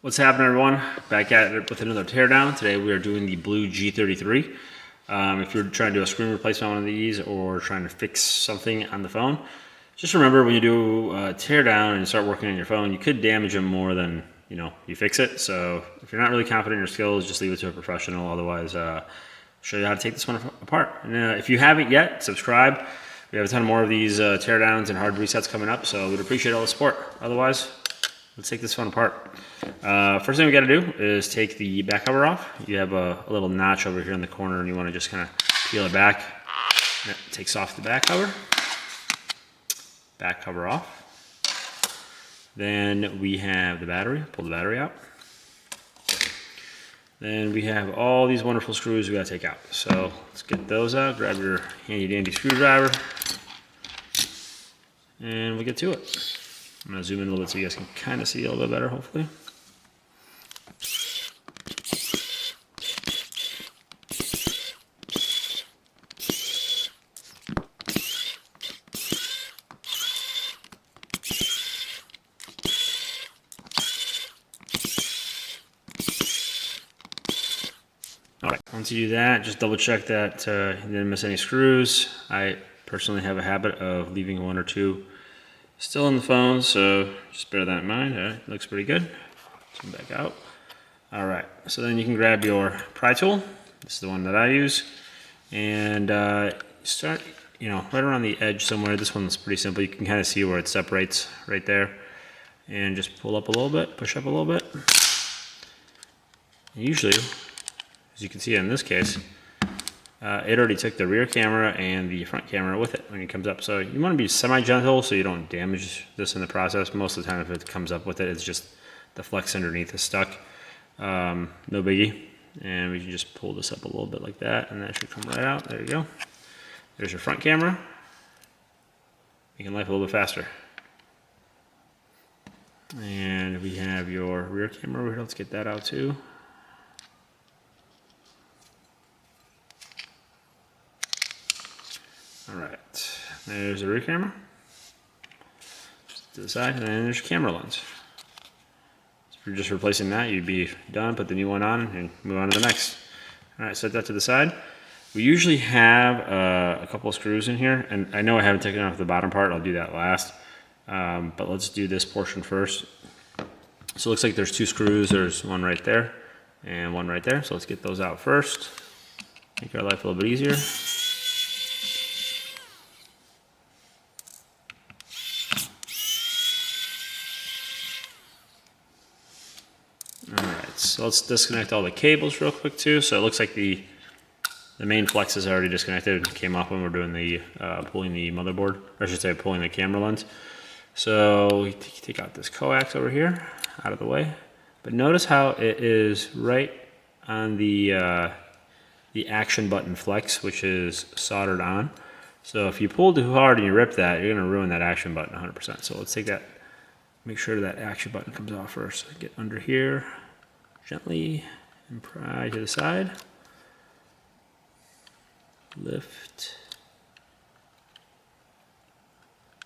What's happening, everyone? Back at it with another teardown. Today we are doing the BLU G33. If you're trying to do a screen replacement on one of these or trying to fix something on the phone, just remember when you do a teardown and start working on your phone, you could damage them more than you fix it. So if you're not really confident in your skills, just leave it to a professional. Otherwise, show you how to take this one apart. And if you haven't yet, subscribe. We have a ton more of these teardowns and hard resets coming up, so we'd appreciate all the support. Otherwise, let's take this one apart. First thing we got to do is take the back cover off. You have a little notch over here in the corner and you want to just kind of peel it back. That takes off the back cover. Back cover off. Then we have the battery. Pull the battery out. Then we have all these wonderful screws we got to take out. So let's get those out. Grab your handy dandy screwdriver. And we'll get to it. I'm going to zoom in a little bit so you guys can kind of see a little bit better, hopefully. Alright, once you do that, just double check that you didn't miss any screws. I personally have a habit of leaving one or two still in the phone, so just bear that in mind. All right, looks pretty good. Zoom back out. All right, so then you can grab your pry tool. This is the one that I use, and start, right around the edge somewhere. This one's pretty simple. You can kind of see where it separates right there, and just pull up a little bit, push up a little bit. And usually, as you can see in this case, it already took the rear camera and the front camera with it when it comes up. So you want to be semi-gentle so you don't damage this in the process. Most of the time if it comes up with it, it's just the flex underneath is stuck. No biggie. And we can just pull this up a little bit like that and that should come right out. There you go. There's your front camera. Making life a little bit faster. And we have your rear camera over here. Let's get that out too. Alright, there's the rear camera, just to the side, and then there's your camera lens. So if you're just replacing that, you'd be done, put the new one on, and move on to the next. Alright, set that to the side. We usually have a couple of screws in here, and I know I haven't taken off the bottom part, I'll do that last. But let's do this portion first. So it looks like there's two screws, there's one right there, and one right there, so let's get those out first. Make our life a little bit easier. Alright, so let's disconnect all the cables real quick too. So it looks like the main flex is already disconnected. It came off when we're doing the pulling the motherboard, or I should say pulling the camera lens. So we take out this coax over here, out of the way. But notice how it is right on the action button flex, which is soldered on. So if you pull too hard and you rip that, you're going to ruin that action button 100%. So let's take that, make sure that action button comes off first. Get under here, gently, and pry to the side. Lift.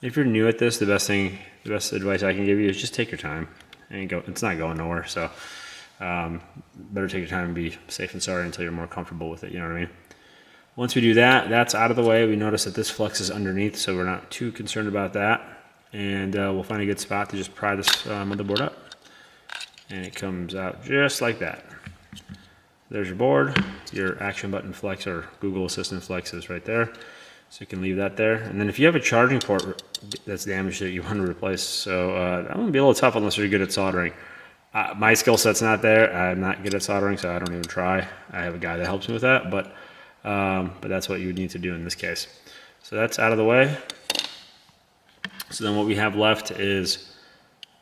If you're new at this, the best advice I can give you is just take your time and go. It's not going nowhere, so better take your time and be safe and sorry until you're more comfortable with it. You know what I mean? Once we do that, that's out of the way. We notice that this flex is underneath, so we're not too concerned about that. And we'll find a good spot to just pry this motherboard up. And it comes out just like that. There's your board. Your action button flex or Google Assistant flex is right there. So you can leave that there. And then if you have a charging port that's damaged that you want to replace, so that would be a little tough unless you're good at soldering. My skill set's not there. I'm not good at soldering, so I don't even try. I have a guy that helps me with that, but that's what you would need to do in this case. So that's out of the way. So then what we have left is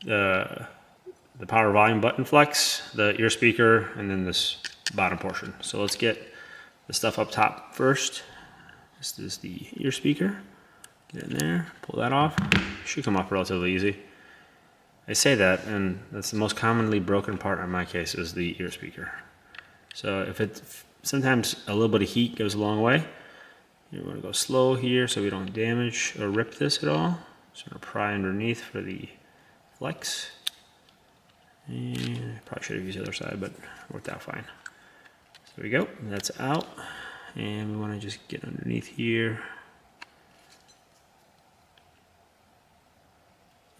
the power volume button flex, the ear speaker, and then this bottom portion. So let's get the stuff up top first. This is the ear speaker. Get in there, pull that off. Should come off relatively easy. I say that, and that's the most commonly broken part in my case is the ear speaker. So if sometimes a little bit of heat goes a long way. You want to go slow here so we don't damage or rip this at all. Just going to pry underneath for the flex. And Probably should have used the other side, but worked out fine. So there we go, that's out. And we want to just get underneath here,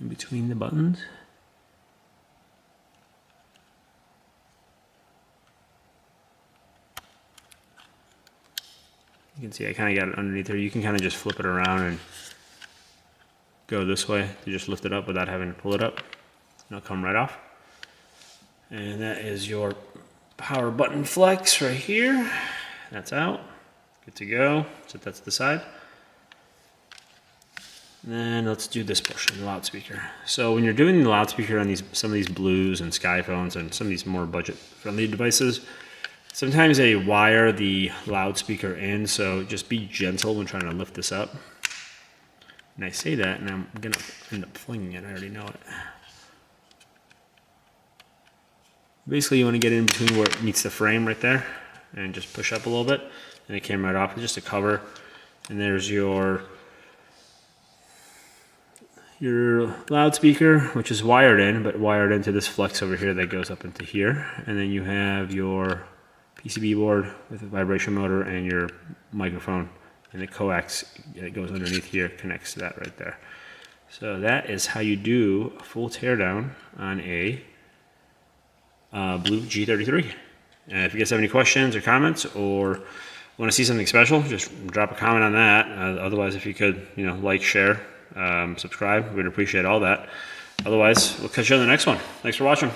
in between the buttons. You can see I kind of got it underneath there. You can kind of just flip it around and go this way to just lift it up without having to pull it up. It'll come right off. And that is your power button flex right here. That's out. Good to go. Set that to the side. And then let's do this portion, the loudspeaker. So when you're doing the loudspeaker on some of these Blues and Skyphones and some of these more budget-friendly devices, sometimes they wire the loudspeaker in, so just be gentle when trying to lift this up. And I say that, and I'm gonna end up flinging it. I already know it. Basically, you want to get in between where it meets the frame right there, and just push up a little bit, and it came right off. It's just a cover, and there's your loudspeaker, which is wired in, but wired into this flex over here that goes up into here, and then you have your PCB board with a vibration motor and your microphone, and the coax that goes underneath here connects to that right there. So that is how you do a full teardown on a BLU G33. And if you guys have any questions or comments or want to see something special, just drop a comment on that. Otherwise, if you could, like, share, subscribe, we'd appreciate all that. Otherwise, we'll catch you on the next one. Thanks for watching.